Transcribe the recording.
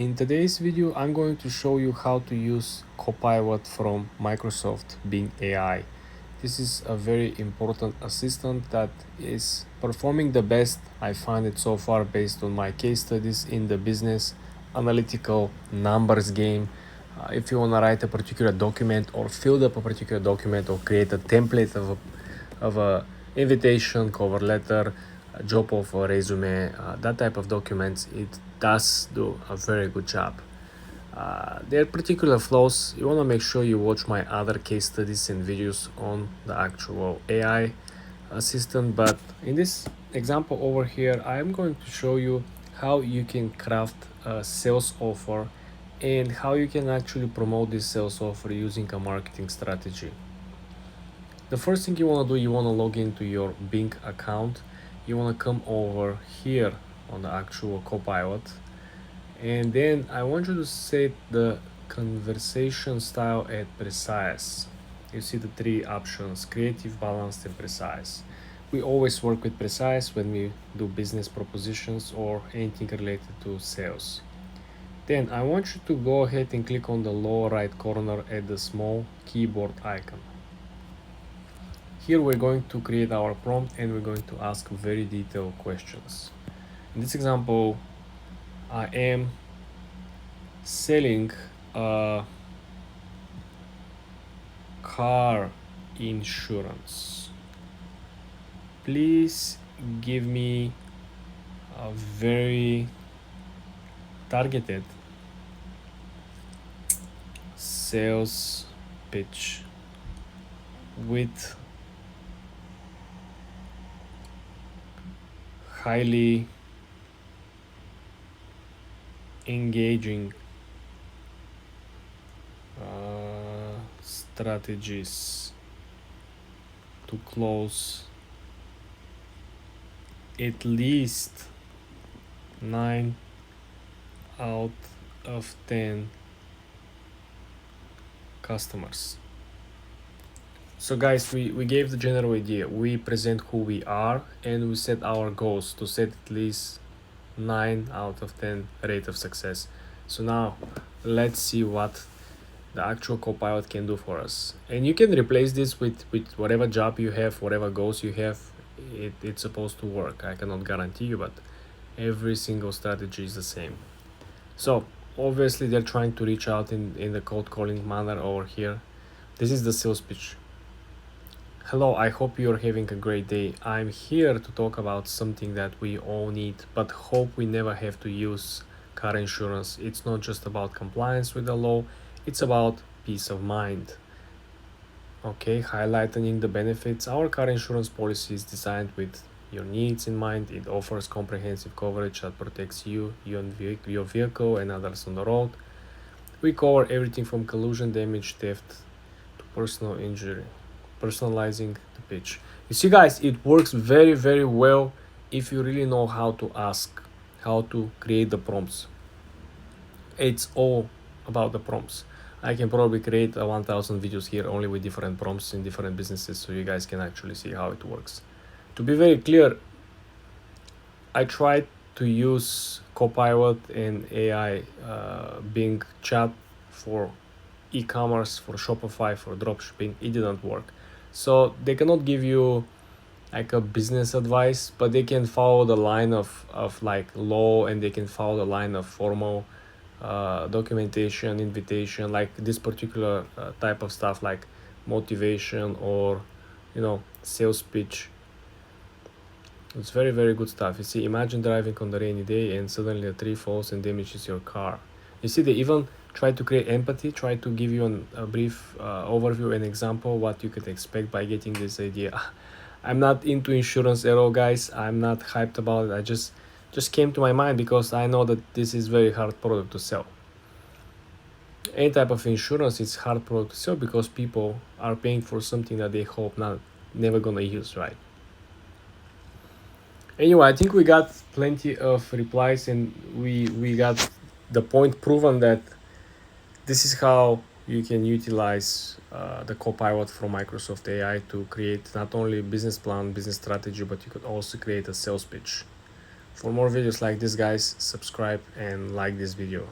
In today's video, I'm going to show you how to use Copilot from Microsoft Bing AI. This is a very important assistant that is performing the best I find it so far based on my case studies in the business analytical numbers game. If you want to write a particular document or fill up a particular document or create a template of a invitation, cover letter, a job offer, resume, that type of documents, it does do a very good job. There are particular flaws. You want to make sure you watch my other case studies and videos on the actual AI assistant, but in this example over here, I'm going to show you how you can craft a sales offer and how you can actually promote this sales offer using a marketing strategy. The first thing you want to do, you want to log into your Bing account. You want to come over here on the actual Copilot, and then I want you to set the conversation style at precise. You see the three options: creative, balanced, and precise. We always work with precise when we do business propositions or anything related to sales. Then I want you to go ahead and click on the lower right corner at the small keyboard icon. Here we're going to create our prompt and we're going to ask very detailed questions. In this example, I am selling a car insurance. Please give me a very targeted sales pitch with highly engaging strategies to close at least 9 out of 10 customers. So guys, we gave the general idea. We present who we are and we set our goals to set at least 9 out of 10 rate of success. So now let's see what the actual Copilot can do for us. And you can replace this with whatever job you have, whatever goals you have. It's supposed to work. I cannot guarantee you, but every single strategy is the same. So obviously they're trying to reach out in the cold calling manner over here. This is the sales pitch. Hello, I hope you're having a great day. I'm here to talk about something that we all need, but hope we never have to use car insurance. It's not just about compliance with the law, it's about peace of mind. Okay, highlighting the benefits. Our car insurance policy is designed with your needs in mind. It offers comprehensive coverage that protects you, your vehicle, and others on the road. We cover everything from collision damage, theft, to personal injury. Personalizing the pitch. You see guys, it works very, very well if you really know how to ask, how to create the prompts. It's all about the prompts. I can probably create 1000 videos here only with different prompts in different businesses, so you guys can actually see how it works. To be very clear, I tried to use Copilot and AI Bing chat for e-commerce, for Shopify, for dropshipping. It didn't work. So they cannot give you like a business advice, but they can follow the line of like law, and they can follow the line of formal documentation, invitation, like this particular type of stuff, like motivation or sales pitch. It's very, very good stuff. You see, imagine driving on the rainy day and suddenly a tree falls and damages your car. You see, they even try to create empathy, try to give you a brief overview and example what you could expect by getting this idea. I'm not into insurance at all, guys. I'm not hyped about it. I just came to my mind because I know that this is very hard product to sell. Any type of insurance is hard product to sell because people are paying for something that they hope never gonna use, right? Anyway, I think we got plenty of replies and we got the point proven that this is how you can utilize the Copilot from Microsoft AI to create not only business plan, business strategy, but you could also create a sales pitch. For more videos like this, guys, subscribe and like this video.